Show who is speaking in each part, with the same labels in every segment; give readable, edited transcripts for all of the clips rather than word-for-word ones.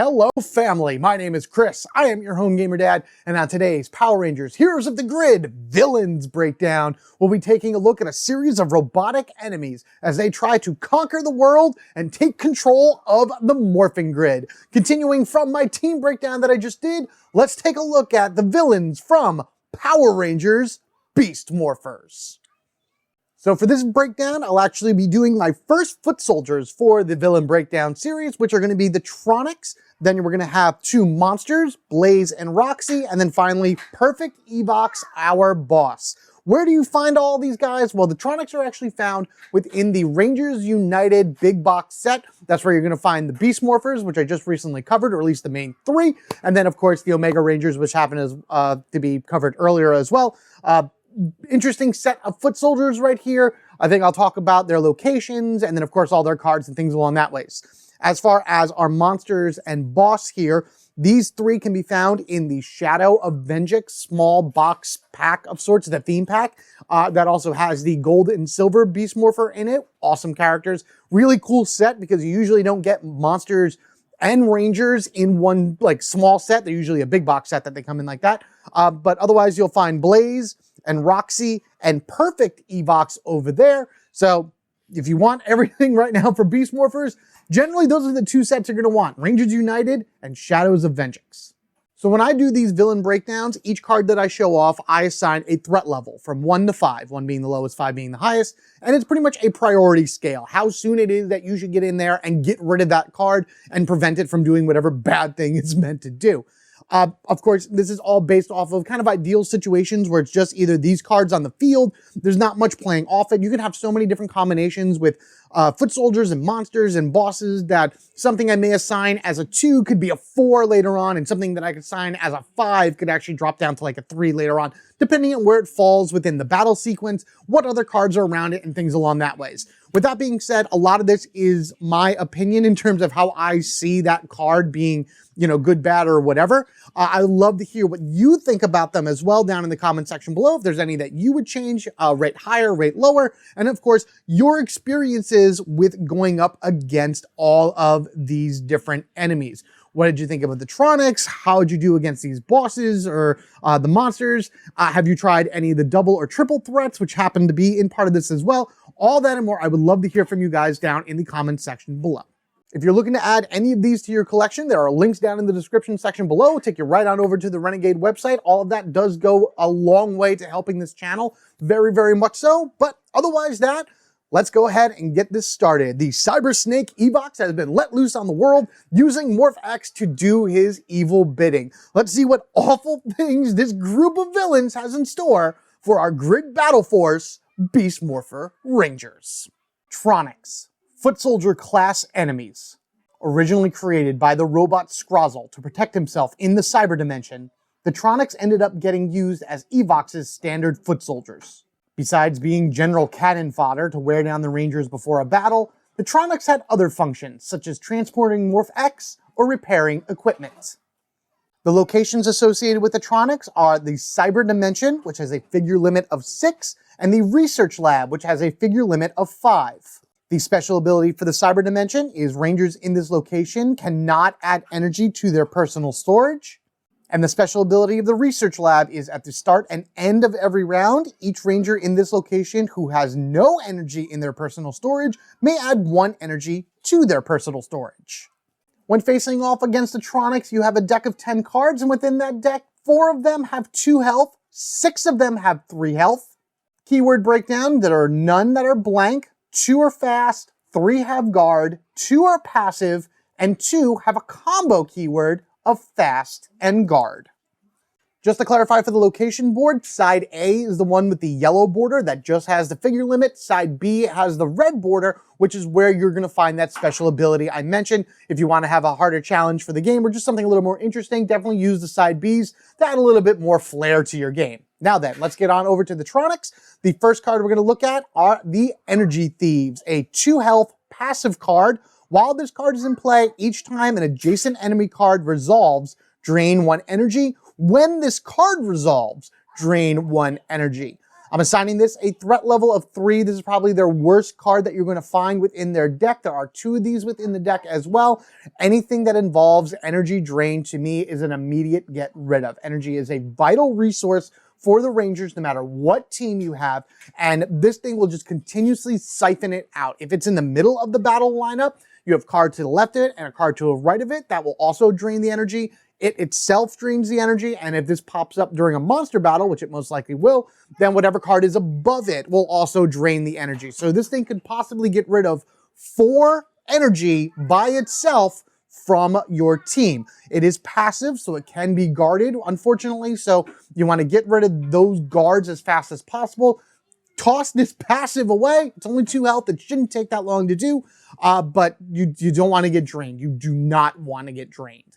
Speaker 1: Hello family, my name is Chris, I am your home gamer dad, and on today's Power Rangers Heroes of the Grid Villains Breakdown, we'll be taking a look at a series of robotic enemies as they try to conquer the world and take control of the Morphing Grid. Continuing from my team breakdown that I just did, let's take a look at the villains from Power Rangers Beast Morphers. So for this breakdown, I'll actually be doing my first foot soldiers for the villain breakdown series, which are going to be the Tronics. Then we're going to have two monsters, Blaze and Roxy, and then finally Perfect Evox, our boss. Where do you find all these guys? Well, the Tronics are actually found within the Rangers United big box set. That's where you're going to find the Beast Morphers, which I just recently covered, or at least the main three. And then, of course, the Omega Rangers, which happened to be covered earlier as well. Interesting set of foot soldiers right here. I think I'll talk about their locations and then of course all their cards and things along that ways. As far as our monsters and boss here, these three can be found in the Shadow of Vengeance small box pack of sorts, the theme pack. That also has the gold and silver Beast Morpher in it. Awesome characters. Really cool set because you usually don't get monsters and Rangers in one like small set. They're usually a big box set that they come in like that. But otherwise you'll find Blaze and Roxy and Perfect Evox over there. So if you want everything right now for Beast Morphers, generally those are the two sets you're going to want. Rangers United and Shadows of Vengeance. So when I do these villain breakdowns, each card that I show off, I assign a threat level from 1 to 5, 1 being the lowest, 5 being the highest. And it's pretty much a priority scale, how soon it is that you should get in there and get rid of that card and prevent it from doing whatever bad thing it's meant to do. Of course, this is all based off of kind of ideal situations where it's just either these cards on the field, there's not much playing off it. You can have so many different combinations with foot soldiers and monsters and bosses that something I may assign as a 2 could be a 4 later on, and something that I could assign as a 5 could actually drop down to like a 3 later on, depending on where it falls within the battle sequence, what other cards are around it, and things along that ways. With that being said, a lot of this is my opinion in terms of how I see that card being, you know, good, bad, or whatever. I'd love to hear what you think about them as well down in the comment section below. If there's any that you would change, rate higher, rate lower. And of course, your experiences with going up against all of these different enemies. What did you think about the Tronics? How did you do against these bosses or the monsters? Have you tried any of the double or triple threats, which happen to be in part of this as well? All that and more, I would love to hear from you guys down in the comment section below. If you're looking to add any of these to your collection, there are links down in the description section below. It'll take you right on over to the Renegade website. All of that does go a long way to helping this channel. Very, very much so. But otherwise let's go ahead and get this started. The Cyber Snake Evox has been let loose on the world using Morph-X to do his evil bidding. Let's see what awful things this group of villains has in store for our grid battle force, Beast Morpher Rangers. Tronics, foot soldier class enemies. Originally created by the robot Scrozzle to protect himself in the cyber dimension, the Tronics ended up getting used as Evox's standard foot soldiers. Besides being general cannon fodder to wear down the Rangers before a battle, the Tronics had other functions, such as transporting Morph-X or repairing equipment. The locations associated with the Tronics are the Cyber Dimension, which has a figure limit of 6, and the Research Lab, which has a figure limit of 5. The special ability for the Cyber Dimension is Rangers in this location cannot add energy to their personal storage. And the special ability of the Research Lab is at the start and end of every round, each Ranger in this location who has no energy in their personal storage may add 1 energy to their personal storage. When facing off against the Tronics, you have a deck of 10 cards, and within that deck, 4 of them have 2 health, 6 of them have 3 health. Keyword breakdown, there are none that are blank, 2 are fast, 3 have guard, 2 are passive, and 2 have a combo keyword of fast and guard. Just to clarify for the location board, side A is the one with the yellow border that just has the figure limit. Side B has the red border, which is where you're going to find that special ability I mentioned. If you want to have a harder challenge for the game or just something a little more interesting, definitely use the side Bs to add a little bit more flair to your game. Now then, let's get on over to the Tronics. The first card we're going to look at are the Energy Thieves, a 2 health passive card. While this card is in play, each time an adjacent enemy card resolves, drain 1 energy. When this card resolves, drain 1 energy. I'm assigning this a threat level of 3. This is probably their worst card that you're going to find within their deck. There are 2 of these within the deck as well. Anything that involves energy drain to me is an immediate get rid of. Energy is a vital resource for the Rangers, no matter what team you have, and this thing will just continuously siphon it out. If it's in the middle of the battle lineup, you have a card to the left of it and a card to the right of it that will also drain the energy. It itself drains the energy, and if this pops up during a monster battle, which it most likely will, then whatever card is above it will also drain the energy. So this thing could possibly get rid of 4 energy by itself from your team. It is passive, so it can be guarded, unfortunately, so you want to get rid of those guards as fast as possible. Toss this passive away. It's only 2 health. It shouldn't take that long to do, but you don't want to get drained. You do not want to get drained.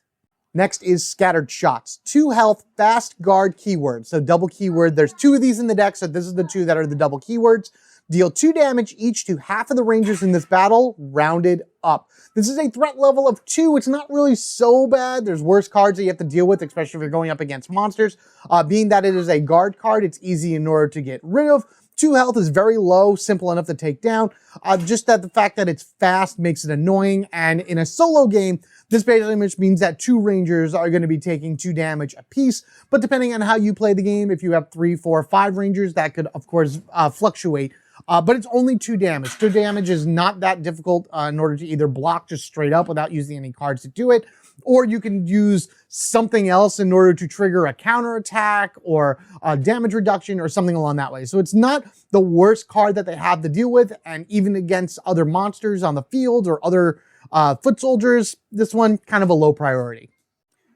Speaker 1: Next is Scattered Shots. 2 health, fast guard keyword. So double keyword. There's 2 of these in the deck, so this is the 2 that are the double keywords. Deal 2 damage each to half of the Rangers in this battle, rounded up. This is a threat level of 2. It's not really so bad. There's worse cards that you have to deal with, especially if you're going up against monsters. Being that it is a guard card, it's easy in order to get rid of. 2 health is very low, simple enough to take down. Just that the fact that it's fast makes it annoying, and in a solo game, this basically means that 2 Rangers are going to be taking 2 damage apiece, but depending on how you play the game, if you have 3, 4, 5 Rangers, that could, of course, fluctuate. But it's only 2 damage. 2 damage is not that difficult in order to either block just straight up without using any cards to do it, or you can use something else in order to trigger a counterattack or a damage reduction or something along that way. So it's not the worst card that they have to deal with, and even against other monsters on the field or other foot soldiers, this one kind of a low priority.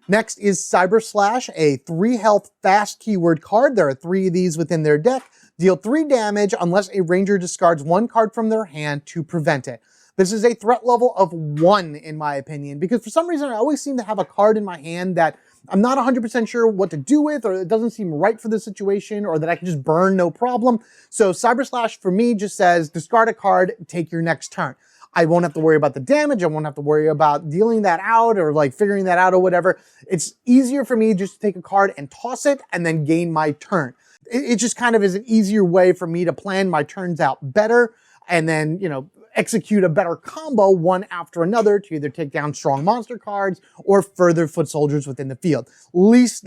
Speaker 1: Next is Cyber Slash, a 3 health fast keyword card. There are 3 of these within their deck. Deal 3 damage unless a Ranger discards 1 card from their hand to prevent it. This is a threat level of 1 in my opinion, because for some reason I always seem to have a card in my hand that I'm not 100% sure what to do with, or it doesn't seem right for the situation, or that I can just burn no problem. So Cyber Slash for me just says discard a card, take your next turn. I won't have to worry about the damage. I won't have to worry about dealing that out or like figuring that out or whatever. It's easier for me just to take a card and toss it and then gain my turn. It just kind of is an easier way for me to plan my turns out better and then, you know, execute a better combo one after another to either take down strong monster cards or further foot soldiers within the field. Least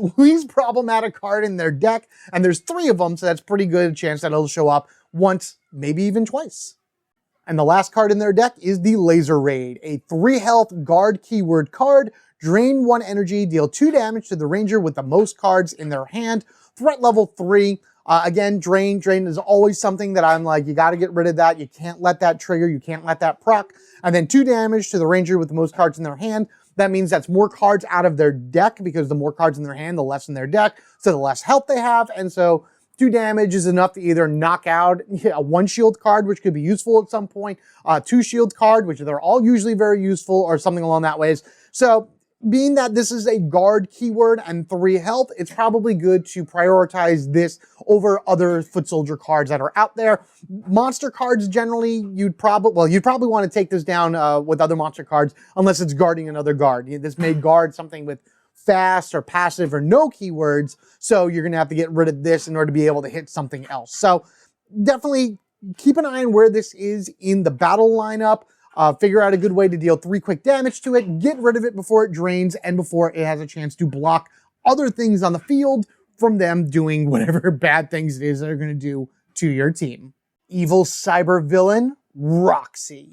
Speaker 1: problematic card in their deck, and there's 3 of them, so that's pretty good chance that it'll show up once, maybe even twice. And the last card in their deck is the Laser Raid, a 3 health guard keyword card. Drain 1 energy, deal 2 damage to the Ranger with the most cards in their hand. Threat level 3. Again, drain is always something that I'm like, you got to get rid of that. You can't let that trigger. You can't let that proc. And then 2 damage to the Ranger with the most cards in their hand. That means that's more cards out of their deck, because the more cards in their hand, the less in their deck. So the less health they have. And so 2 damage is enough to either knock out a 1 shield card, which could be useful at some point, 2 shield card, which they're all usually very useful, or something along that ways. So being that this is a guard keyword and 3 health, it's probably good to prioritize this over other foot soldier cards that are out there. Monster cards generally, you'd probably want to take this down with other monster cards unless it's guarding another guard. This may guard something with fast or passive or no keywords, so you're going to have to get rid of this in order to be able to hit something else. So definitely keep an eye on where this is in the battle lineup. Figure out a good way to deal 3 quick damage to it, get rid of it before it drains and before it has a chance to block other things on the field from them doing whatever bad things it is they're going to do to your team. Evil cyber villain, Roxy.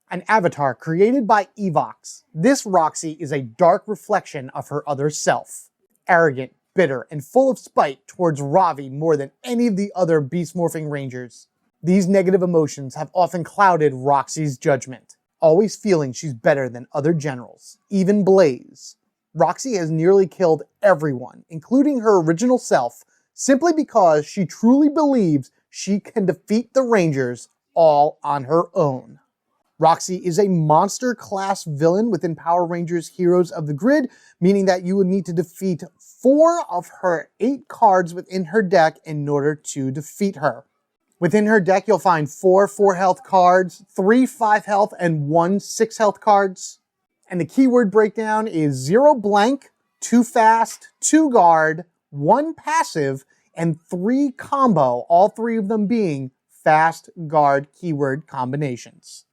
Speaker 1: An avatar created by Evox. This Roxy is a dark reflection of her other self. Arrogant, bitter, and full of spite towards Ravi more than any of the other Beast Morphing Rangers. These negative emotions have often clouded Roxy's judgment, always feeling she's better than other generals, even Blaze. Roxy has nearly killed everyone, including her original self, simply because she truly believes she can defeat the Rangers all on her own. Roxy is a monster class villain within Power Rangers Heroes of the Grid, meaning that you would need to defeat 4 of her 8 cards within her deck in order to defeat her. Within her deck, you'll find 4 4-health cards, 3 5-health, and 1 6-health cards. And the keyword breakdown is 0 blank, 2 fast, 2 guard, 1 passive, and 3 combo, all 3 of them being fast guard keyword combinations.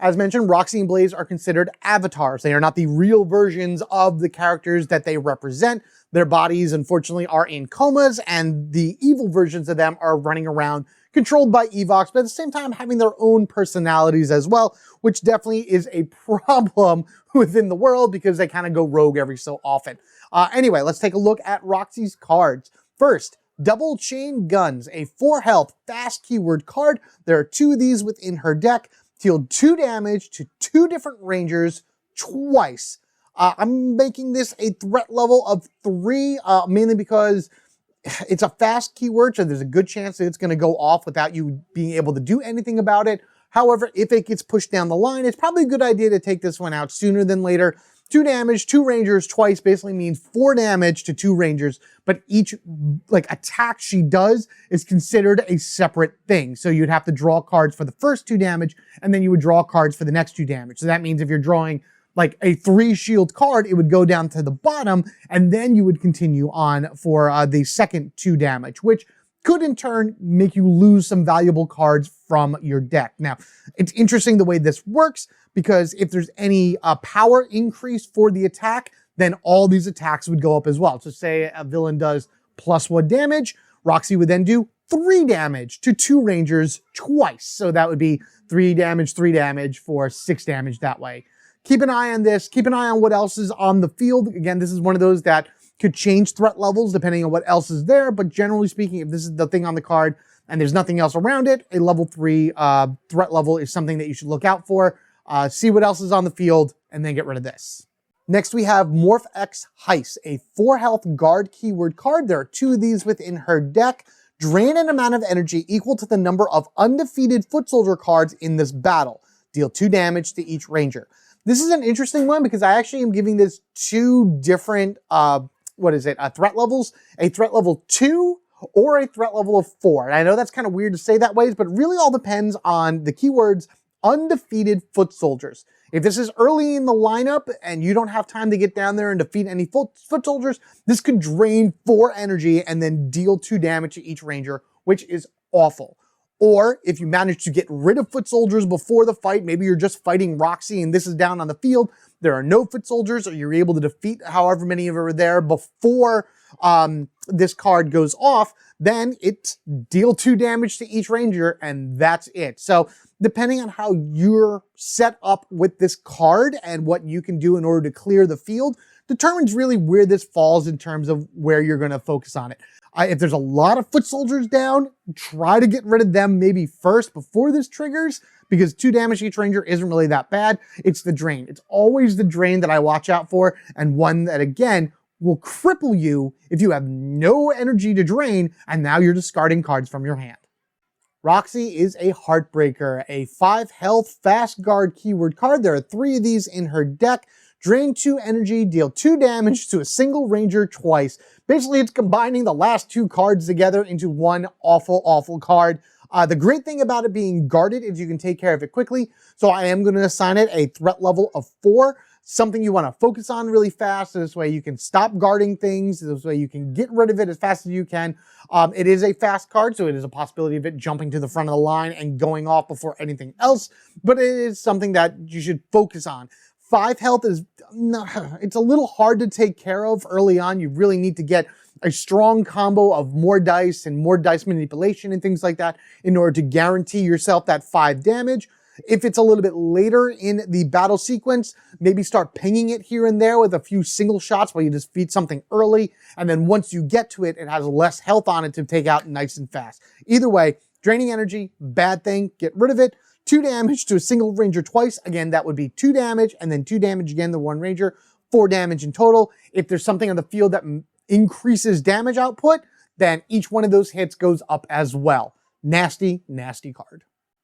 Speaker 1: As mentioned, Roxy and Blaze are considered avatars. They are not the real versions of the characters that they represent. Their bodies, unfortunately, are in comas, and the evil versions of them are running around controlled by Evox, but at the same time having their own personalities as well, which definitely is a problem within the world because they kind of go rogue every so often. Anyway, let's take a look at Roxy's cards. First, Double Chain Guns, a 4 health fast keyword card. There are 2 of these within her deck. Deal 2 damage to 2 different rangers twice. I'm making this a threat level of 3, mainly because it's a fast keyword, so there's a good chance that it's going to go off without you being able to do anything about it. However, if it gets pushed down the line, it's probably a good idea to take this one out sooner than later. 2 damage, 2 rangers twice basically means 4 damage to 2 rangers, but each attack she does is considered a separate thing. So you'd have to draw cards for the first 2 damage, and then you would draw cards for the next 2 damage. So that means if you're drawing like a 3 shield card, it would go down to the bottom, and then you would continue on for the second 2 damage, which could in turn make you lose some valuable cards from your deck. Now, it's interesting the way this works, because if there's any power increase for the attack, then all these attacks would go up as well. So say a villain does +1 damage, Roxy would then do 3 damage to 2 rangers twice. So that would be 3 damage for 6 damage that way. Keep an eye on this. Keep an eye on what else is on the field. Again, this is one of those that could change threat levels depending on what else is there. But generally speaking, if this is the thing on the card and there's nothing else around it, a level 3 threat level is something that you should look out for. See what else is on the field and then get rid of this. Next, we have Morph-X Heist, a 4 health guard keyword card. There are 2 of these within her deck. Drain an amount of energy equal to the number of undefeated foot soldier cards in this battle. Deal 2 damage to each ranger. This is an interesting one because I actually am giving this 2 different, threat levels. A threat level 2 or a threat level of 4. And I know that's kind of weird to say that way, but really all depends on the keywords undefeated foot soldiers. If this is early in the lineup and you don't have time to get down there and defeat any foot soldiers, this could drain 4 energy and then deal 2 damage to each ranger, which is awful. Or if you manage to get rid of foot soldiers before the fight, maybe you're just fighting Roxy and this is down on the field, there are no foot soldiers, or you're able to defeat however many of them are there before this card goes off, then it's deal 2 damage to each ranger and that's it. So depending on how you're set up with this card and what you can do in order to clear the field determines really where this falls in terms of where you're going to focus on it. If there's a lot of foot soldiers down, try to get rid of them maybe first before this triggers, because 2 damage to each ranger isn't really that bad. It's the drain. It's always the drain that I watch out for, and one that, again, will cripple you if you have no energy to drain, and now you're discarding cards from your hand. Roxy is a Heartbreaker, a 5 health fast guard keyword card. There are 3 of these in her deck. Drain 2 energy, deal 2 damage to a single ranger twice. Basically, it's combining the last 2 cards together into one awful, awful card. The great thing about it being guarded is you can take care of it quickly. So I am going to assign it a threat level of 4. Something you want to focus on really fast. So this way you can stop guarding things. This way you can get rid of it as fast as you can. It is a fast card, so it is a possibility of it jumping to the front of the line and going off before anything else. But it is something that you should focus on. 5 health is, it's a little hard to take care of early on. You really need to get a strong combo of more dice and more dice manipulation and things like that in order to guarantee yourself that 5 damage. If it's a little bit later in the battle sequence, maybe start pinging it here and there with a few single shots while you defeat something early. And then once you get to it, it has less health on it to take out nice and fast. Either way, draining energy, bad thing, get rid of it. 2 damage to a single ranger twice. Again, that would be 2 damage and then 2 damage again to 1 ranger. 4 damage in total. If there's something on the field that increases damage output, then each one of those hits goes up as well. Nasty, nasty card.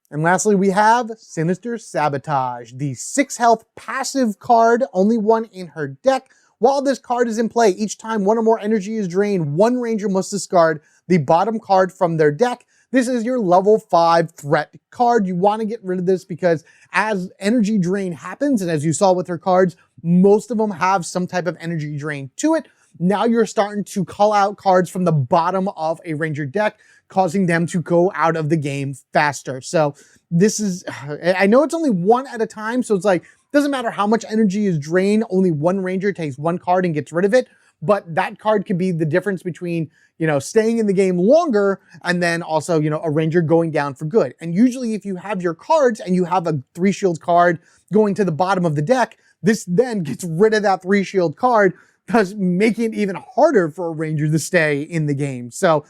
Speaker 1: And lastly, we have Sinister Sabotage, the 6 health passive card, only 1 in her deck. While this card is in play, each time 1 or more energy is drained, 1 ranger must discard the bottom card from their deck. This is your level 5 threat card. You want to get rid of this because as energy drain happens, and as you saw with her cards, most of them have some type of energy drain to it. now you're starting to call out cards from the bottom of a Ranger deck, causing them to go out of the game faster. So this is, I know it's only one at a time, so it's like, doesn't matter how much energy is drained, only one Ranger takes one card and gets rid of it. But that card could be the difference between, staying in the game longer and then also, a Ranger going down for good. And usually if you have your cards and you have a 3 shield card going to the bottom of the deck, this then gets rid of that 3 shield card, thus making it even harder for a Ranger to stay in the game. So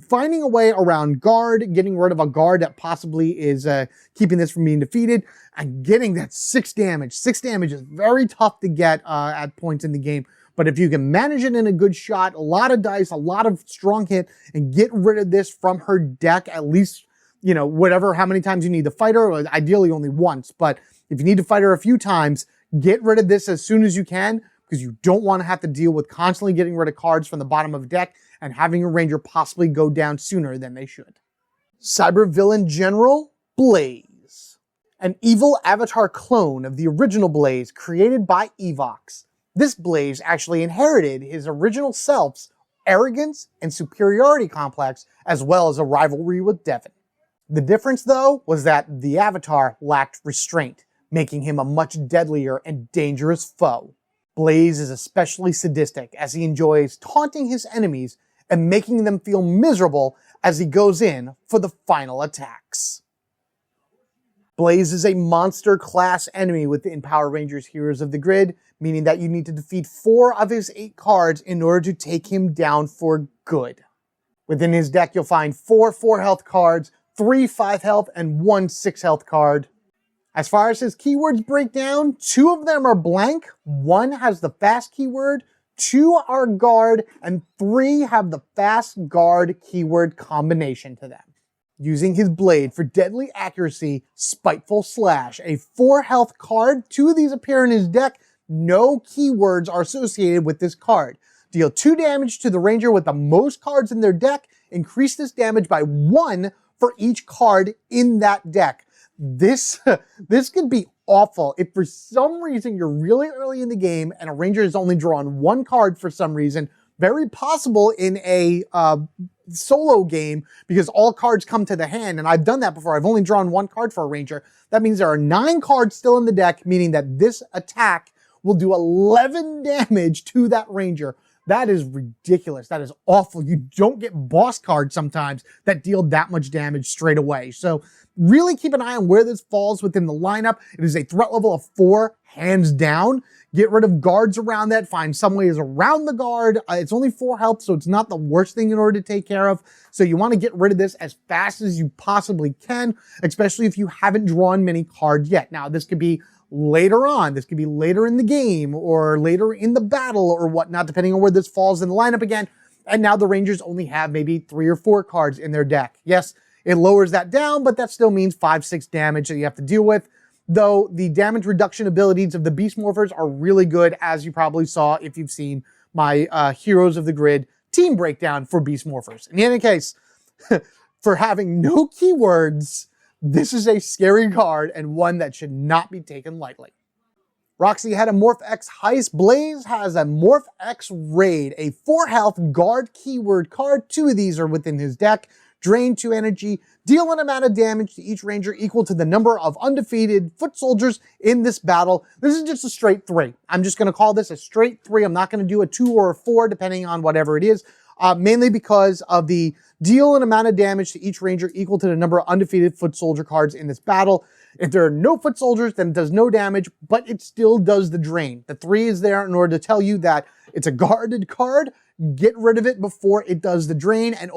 Speaker 1: finding a way around guard, getting rid of a guard that possibly is keeping this from being defeated, and getting that 6 damage. 6 damage is very tough to get at points in the game. But if you can manage it in a good shot, a lot of dice, a lot of strong hit, and get rid of this from her deck, at least, how many times you need to fight her, ideally only once. But if you need to fight her a few times, get rid of this as soon as you can, because you don't want to have to deal with constantly getting rid of cards from the bottom of a deck and having a Ranger possibly go down sooner than they should. Cyber Villain General Blaze. An evil avatar clone of the original Blaze created by Evox. This Blaze actually inherited his original self's arrogance and superiority complex, as well as a rivalry with Devin. The difference, though, was that the avatar lacked restraint, making him a much deadlier and dangerous foe. Blaze is especially sadistic, as he enjoys taunting his enemies and making them feel miserable as he goes in for the final attacks. Blaze is a monster class enemy within Power Rangers Heroes of the Grid, meaning that you need to defeat 4 of his 8 cards in order to take him down for good. Within his deck, you'll find 4 4-health cards, 3 5-health, and 1 6-health card. As far as his keywords break down, 2 of them are blank, 1 has the fast keyword, 2 are guard, and 3 have the fast guard keyword combination to them. Using his blade for deadly accuracy, Spiteful Slash, a 4-health card. 2 of these appear in his deck. No keywords are associated with this card. Deal 2 damage to the Ranger with the most cards in their deck. Increase this damage by 1 for each card in that deck. This could be awful. If for some reason you're really early in the game and a Ranger has only drawn 1 card for some reason, very possible in a solo game, because all cards come to the hand, and I've done that before. I've only drawn 1 card for a Ranger. That means there are 9 cards still in the deck, meaning that this attack will do 11 damage to that Ranger. That is ridiculous. That is awful. You don't get boss cards sometimes that deal that much damage straight away. So really keep an eye on where this falls within the lineup. It is a threat level of 4, hands down. Get rid of guards around that. Find some ways around the guard. It's only 4 health, so it's not the worst thing in order to take care of. So you want to get rid of this as fast as you possibly can, especially if you haven't drawn many cards yet. Now, this could be later on. This could be later in the game or later in the battle or whatnot, depending on where this falls in the lineup again. And now the Rangers only have maybe 3 or 4 cards in their deck. Yes, it lowers that down, but that still means 5-6 damage that you have to deal with. Though the damage reduction abilities of the Beast Morphers are really good, as you probably saw if you've seen my Heroes of the Grid team breakdown for Beast Morphers. In any case, for having no keywords, this is a scary card and one that should not be taken lightly. Roxy had a Morph-X heist. Blaze has a Morph-X raid, a 4-health guard keyword card. 2 of these are within his deck. Drain 2 energy, deal an amount of damage to each Ranger equal to the number of undefeated foot soldiers in this battle. This is just a straight 3. I'm just going to call this a straight 3. I'm not going to do a 2 or a 4 depending on whatever it is, mainly because of the deal an amount of damage to each Ranger equal to the number of undefeated foot soldier cards in this battle. If there are no foot soldiers, then it does no damage, but it still does the drain. The 3 is there in order to tell you that it's a guarded card. Get rid of it before it does the drain, and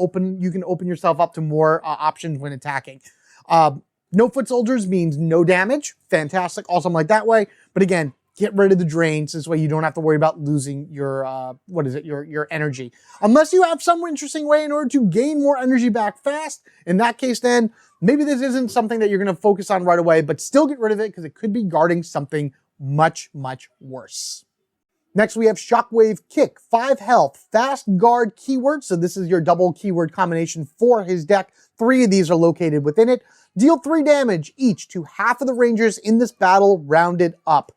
Speaker 1: you can open yourself up to more options when attacking. No foot soldiers means no damage. Fantastic, awesome like that way. But again, get rid of the drains. This way you don't have to worry about losing your, your energy. Unless you have some interesting way in order to gain more energy back fast. In that case, then, maybe this isn't something that you're going to focus on right away, but still get rid of it because it could be guarding something much, much worse. Next, we have Shockwave Kick, 5 health, fast guard keyword. So this is your double keyword combination for his deck. 3 of these are located within it. Deal 3 damage each to half of the Rangers in this battle, rounded up.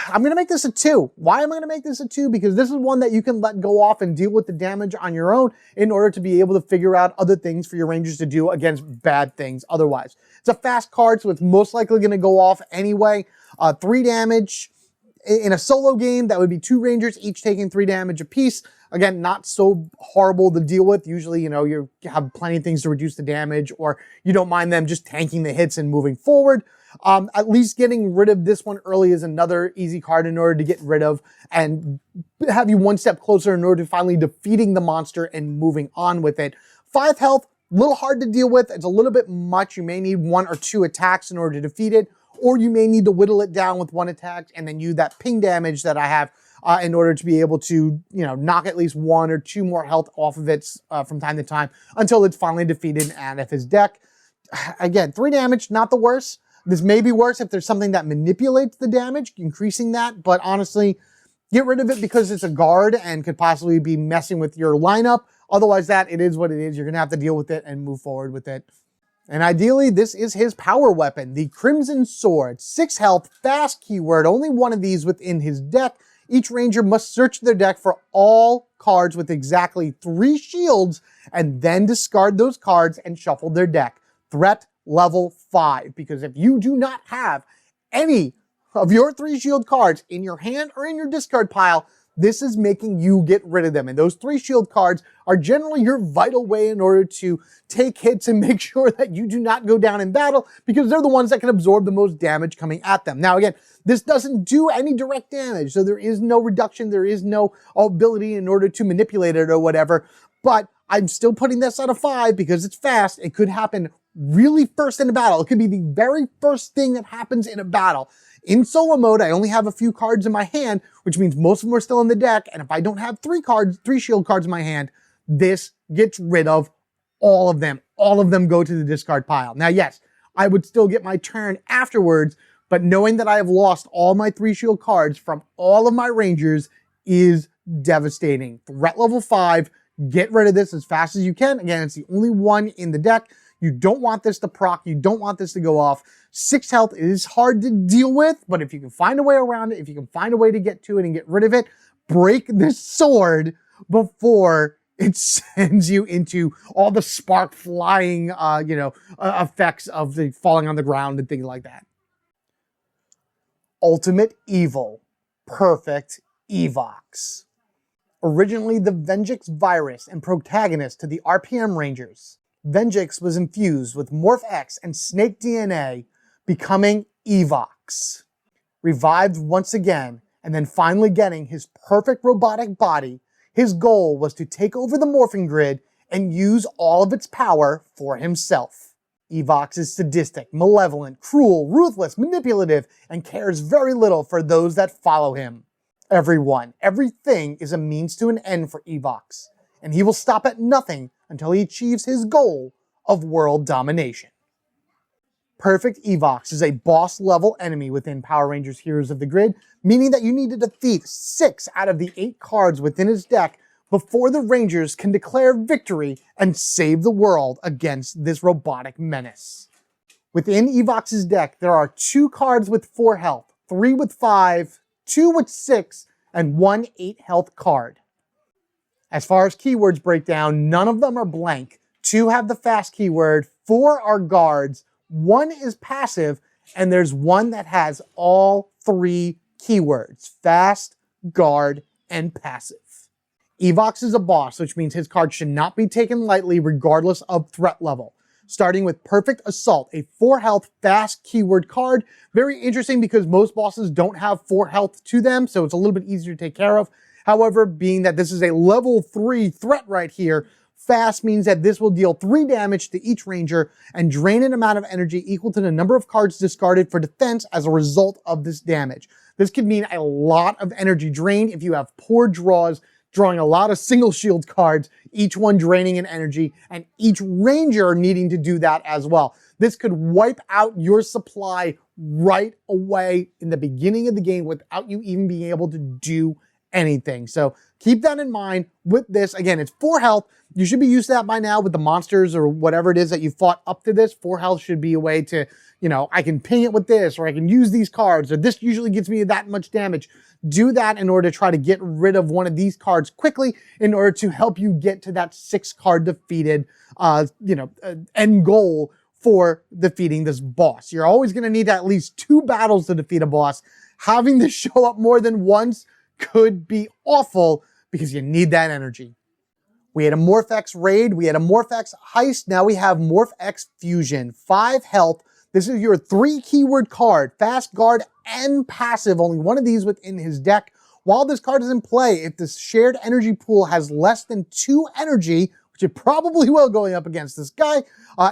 Speaker 1: I'm going to make this a 2. Why am I going to make this a 2? Because this is one that you can let go off and deal with the damage on your own in order to be able to figure out other things for your Rangers to do against bad things otherwise. It's a fast card, so it's most likely going to go off anyway. 3 damage. In a solo game, that would be 2 Rangers, each taking 3 damage apiece. Again, not so horrible to deal with. Usually, you have plenty of things to reduce the damage, or you don't mind them just tanking the hits and moving forward. At least getting rid of this one early is another easy card in order to get rid of and have you one step closer in order to finally defeating the monster and moving on with it. 5 health, a little hard to deal with. It's a little bit much. You may need 1 or 2 attacks in order to defeat it, or you may need to whittle it down with 1 attack and then use that ping damage that I have in order to be able to, knock at least 1 or 2 more health off of it from time to time until it's finally defeated and out of his deck. Again, 3 damage, not the worst. This may be worse if there's something that manipulates the damage, increasing that, but honestly, get rid of it because it's a guard and could possibly be messing with your lineup. Otherwise, it is what it is. You're going to have to deal with it and move forward with it. And ideally, this is his power weapon, the Crimson Sword. 6 health, fast keyword, only 1 of these within his deck. Each Ranger must search their deck for all cards with exactly 3 shields and then discard those cards and shuffle their deck. Threat level 5, because if you do not have any of your 3 shield cards in your hand or in your discard pile, this is making you get rid of them. And those 3 shield cards are generally your vital way in order to take hits and make sure that you do not go down in battle, because they're the ones that can absorb the most damage coming at them. Now again, this doesn't do any direct damage, so there is no reduction, there is no ability in order to manipulate it or whatever, but I'm still putting this at a 5 because it's fast. It could happen really first in a battle. It could be the very first thing that happens in a battle. In solo mode, I only have a few cards in my hand, which means most of them are still in the deck. And if I don't have 3 shield cards in my hand, this gets rid of all of them. All of them go to the discard pile. Now, yes, I would still get my turn afterwards, but knowing that I have lost all my 3 shield cards from all of my Rangers is devastating. Threat level 5, get rid of this as fast as you can. Again, it's the only one in the deck. You don't want this to proc. You don't want this to go off. 6 health is hard to deal with, but if you can find a way around it, if you can find a way to get to it and get rid of it, break this sword before it sends you into all the spark flying, effects of the falling on the ground and things like that. Ultimate Evil. Perfect Evox. Originally the Venjix virus and protagonist to the RPM Rangers, Venjix was infused with Morph-X and Snake DNA, becoming Evox. Revived once again, and then finally getting his perfect robotic body, his goal was to take over the Morphing Grid and use all of its power for himself. Evox is sadistic, malevolent, cruel, ruthless, manipulative, and cares very little for those that follow him. Everyone, everything is a means to an end for Evox, and he will stop at nothing until he achieves his goal of world domination. Perfect Evox is a boss-level enemy within Power Rangers Heroes of the Grid, meaning that you need to defeat 6 out of the 8 cards within his deck before the Rangers can declare victory and save the world against this robotic menace. Within Evox's deck, there are 2 cards with 4 health, 3 with 5, 2 with 6, and 1 8 health card. As far as keywords break down, none of them are blank. 2 have the fast keyword, 4 are guards, 1 is passive, and there's 1 that has all 3 keywords, fast, guard, and passive. Evox is a boss, which means his card should not be taken lightly regardless of threat level. Starting with Perfect Assault, a 4 health fast keyword card. Very interesting because most bosses don't have 4 health to them, so it's a little bit easier to take care of. However, being that this is a level 3 threat right here, fast means that this will deal 3 damage to each Ranger and drain an amount of energy equal to the number of cards discarded for defense as a result of this damage. This could mean a lot of energy drained if you have poor draws, drawing a lot of single shield cards, each one draining an energy, and each Ranger needing to do that as well. This could wipe out your supply right away in the beginning of the game without you even being able to do anything. So keep that in mind with this. Again, it's 4 health. You should be used to that by now with the monsters or whatever it is that you fought up to this. 4 health should be a way to, you know, I can ping it with this, or I can use these cards, or this usually gets me that much damage. Do that in order to try to get rid of one of these cards quickly in order to help you get to that 6 card defeated, end goal for defeating this boss. You're always going to need at least 2 battles to defeat a boss. Having this show up more than once could be awful because you need that energy. We had a Morph-X raid, we had a Morph-X heist, now we have Morph-X fusion. 5 health. This is your 3 keyword card, fast guard and passive, only one of these within his deck. While this card is in play, if the shared energy pool has less than 2 energy, which it probably will going up against this guy,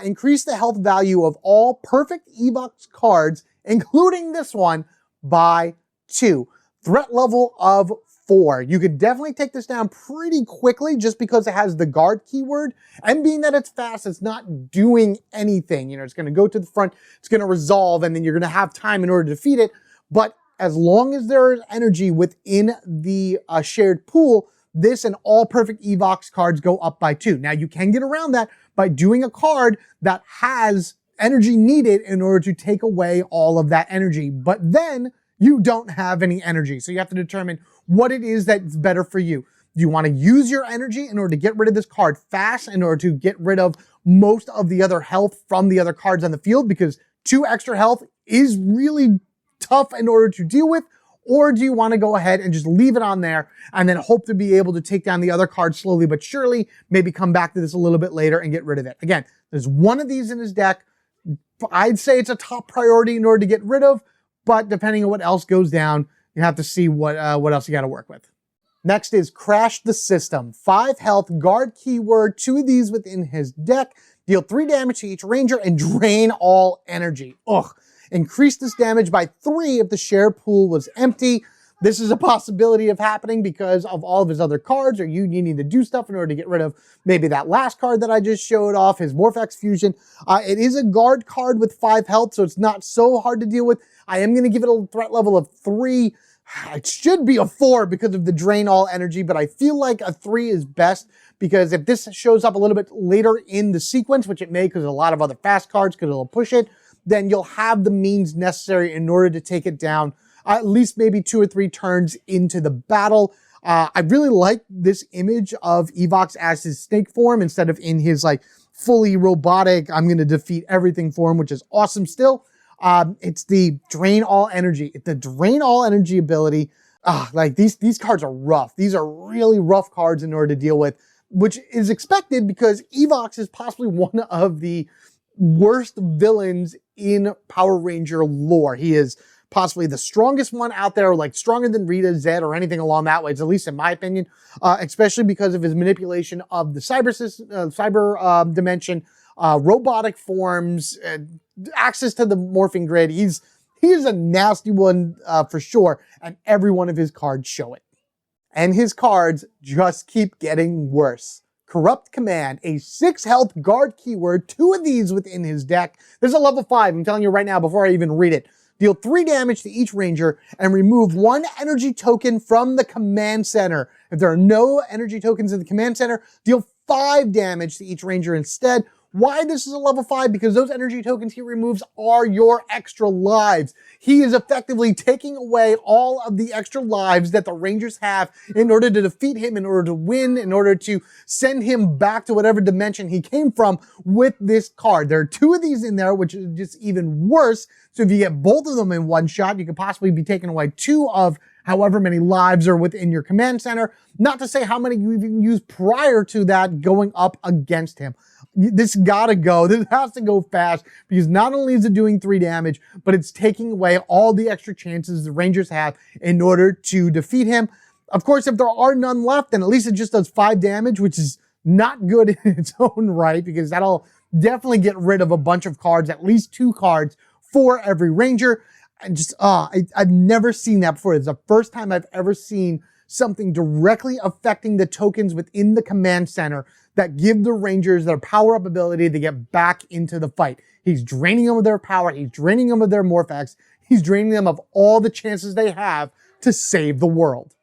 Speaker 1: increase the health value of all perfect Evox cards, including this one, by 2. Threat level of 4. You could definitely take this down pretty quickly just because it has the guard keyword, and being that it's fast, it's not doing anything. You know, it's going to go to the front, it's going to resolve, and then you're going to have time in order to defeat it. But as long as there is energy within the shared pool, this and all perfect Evox cards go up by 2. Now, you can get around that by doing a card that has energy needed in order to take away all of that energy. But then you don't have any energy. So you have to determine what it is that's better for you. Do you want to use your energy in order to get rid of this card fast, in order to get rid of most of the other health from the other cards on the field? Because 2 extra health is really tough in order to deal with. Or do you want to go ahead and just leave it on there and then hope to be able to take down the other cards slowly but surely, maybe come back to this a little bit later and get rid of it? Again, there's one of these in his deck. I'd say it's a top priority in order to get rid of, but depending on what else goes down, you have to see what else you got to work with. Next is Crash the System. 5 health, guard keyword, 2 of these within his deck. Deal 3 damage to each ranger and drain all energy. Ugh. Increase this damage by 3 if the share pool was empty. This is a possibility of happening because of all of his other cards, or you needing to do stuff in order to get rid of maybe that last card that I just showed off, his Morph-X fusion. It is a guard card with 5 health, so it's not so hard to deal with. I am going to give it a threat level of 3. It should be a 4 because of the drain all energy, but I feel like a 3 is best because if this shows up a little bit later in the sequence, which it may because a lot of other fast cards could push it, then you'll have the means necessary in order to take it down at least maybe 2 or 3 turns into the battle. I really like this image of Evox as his snake form instead of in his like fully robotic, I'm going to defeat everything form, which is awesome still. It's the drain all energy. The drain all energy ability. Like these cards are rough. These are really rough cards in order to deal with, which is expected because Evox is possibly one of the worst villains in Power Ranger lore. He is possibly the strongest one out there, like stronger than Rita, Zed, or anything along that way, at least in my opinion, especially because of his manipulation of the cyber dimension, robotic forms, access to the morphing grid. He's a nasty one for sure, and every one of his cards show it. And his cards just keep getting worse. Corrupt Command, a 6 health guard keyword, 2 of these within his deck. This is a level 5, I'm telling you right now before I even read it. Deal 3 damage to each ranger and remove 1 energy token from the command center. If there are no energy tokens in the command center, deal 5 damage to each ranger instead. Why this is a level 5? Because those energy tokens he removes are your extra lives. He is effectively taking away all of the extra lives that the Rangers have in order to defeat him, in order to win, in order to send him back to whatever dimension he came from with this card. There are 2 of these in there, which is just even worse. So if you get both of them in one shot, you could possibly be taking away 2 of however many lives are within your command center. Not to say how many you even used prior to that going up against him. This gotta go. This has to go fast because not only is it doing 3 damage, but it's taking away all the extra chances the Rangers have in order to defeat him. Of course, if there are none left, then at least it just does 5 damage, which is not good in its own right because that'll definitely get rid of a bunch of cards, at least 2 cards for every Ranger. And just, I've never seen that before. It's the first time I've ever seen something directly affecting the tokens within the command center that give the Rangers their power-up ability to get back into the fight. He's draining them of their power. He's draining them of their Morph-X. He's draining them of all the chances they have to save the world.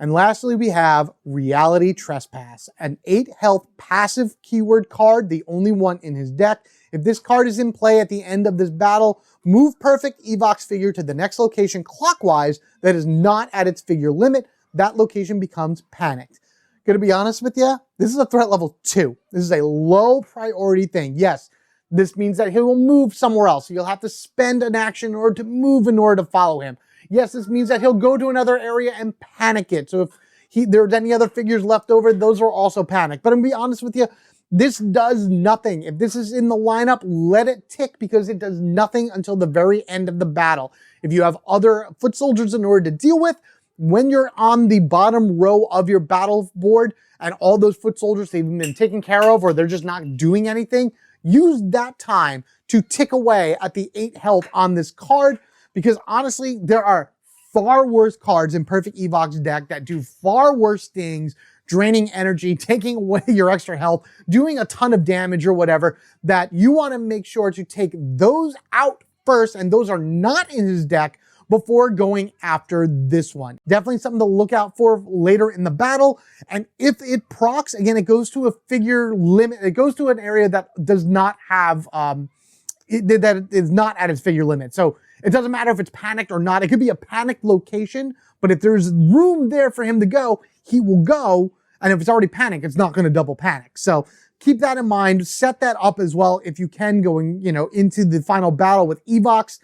Speaker 1: And lastly, we have Reality Trespass, an 8 health passive keyword card, the only one in his deck. If this card is in play at the end of this battle, move perfect Evox figure to the next location clockwise that is not at its figure limit. That location becomes panicked. Gonna be honest with you, this is a threat level 2. This is a low priority thing. Yes, this means that he will move somewhere else. You'll have to spend an action in order to move in order to follow him. Yes, this means that he'll go to another area and panic it. So if there's any other figures left over, those are also panicked. But I'm gonna be honest with you, this does nothing. If this is in the lineup, let it tick because it does nothing until the very end of the battle. If you have other foot soldiers in order to deal with, when you're on the bottom row of your battle board and all those foot soldiers, they've been taken care of or they're just not doing anything, use that time to tick away at the 8 health on this card, because honestly, there are far worse cards in Perfect Evox deck that do far worse things, draining energy, taking away your extra health, doing a ton of damage or whatever, that you want to make sure to take those out first, and those are not in his deck, before going after this one. Definitely something to look out for later in the battle. And if it procs, again, it goes to a figure limit. It goes to an area that does not have, that is not at its figure limit. So it doesn't matter if it's panicked or not. It could be a panicked location, but if there's room there for him to go, he will go. And if it's already panicked, it's not going to double panic. So keep that in mind. Set that up as well if you can, going, into the final battle with Evox.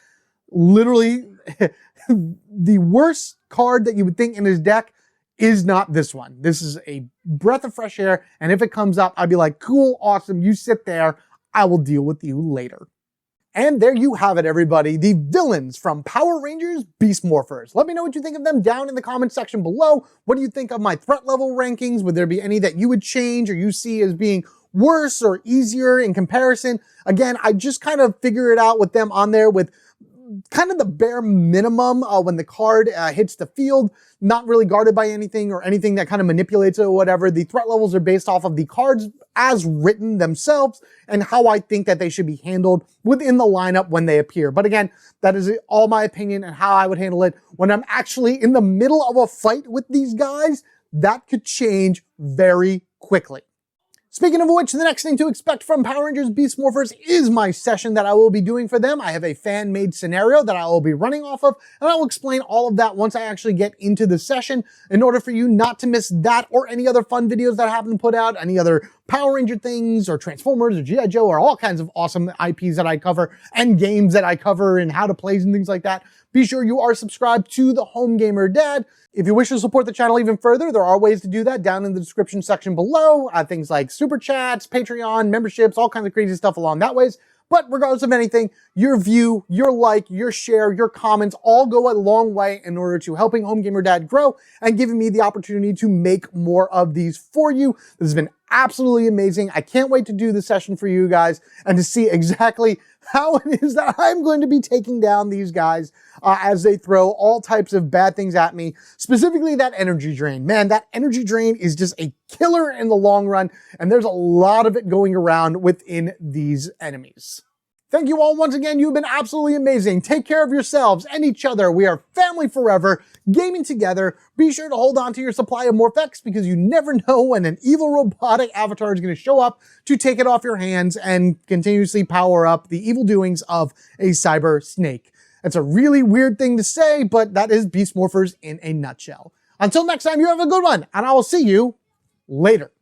Speaker 1: Literally, the worst card that you would think in his deck is not this one. This is a breath of fresh air, and if it comes up, I'd be like, cool, awesome, you sit there, I will deal with you later. And there you have it, everybody, the villains from Power Rangers Beast Morphers. Let me know what you think of them down in the comment section below. What do you think of my threat level rankings? Would there be any that you would change or you see as being worse or easier in comparison? Again, I just kind of figure it out with them on there with kind of the bare minimum when the card hits the field, not really guarded by anything or anything that kind of manipulates it or whatever. The threat levels are based off of the cards as written themselves and how I think that they should be handled within the lineup when they appear. But again, that is all my opinion and how I would handle it. When I'm actually in the middle of a fight with these guys, that could change very quickly. Speaking of which, the next thing to expect from Power Rangers Beast Morphers is my session that I will be doing for them. I have a fan-made scenario that I will be running off of, and I will explain all of that once I actually get into the session in order for you not to miss that or any other fun videos that I happen to put out, any other Power Ranger things or Transformers or G.I. Joe or all kinds of awesome IPs that I cover and games that I cover and how to play and things like that. Be sure you are subscribed to the Home Gamer Dad. If you wish to support the channel even further, there are ways to do that down in the description section below. Things like Super Chats, Patreon, memberships, all kinds of crazy stuff along that ways. But regardless of anything, your view, your like, your share, your comments all go a long way in order to helping Home Gamer Dad grow and giving me the opportunity to make more of these for you. This has been absolutely amazing. I can't wait to do the session for you guys and to see exactly how it is that I'm going to be taking down these guys as they throw all types of bad things at me, specifically that energy drain. Man, that energy drain is just a killer in the long run, and there's a lot of it going around within these enemies. Thank you all once again. You've been absolutely amazing. Take care of yourselves and each other. We are family forever, gaming together. Be sure to hold on to your supply of Morph-X because you never know when an evil robotic avatar is going to show up to take it off your hands and continuously power up the evil doings of a cyber snake. That's a really weird thing to say, but that is Beast Morphers in a nutshell. Until next time, you have a good one, and I will see you later.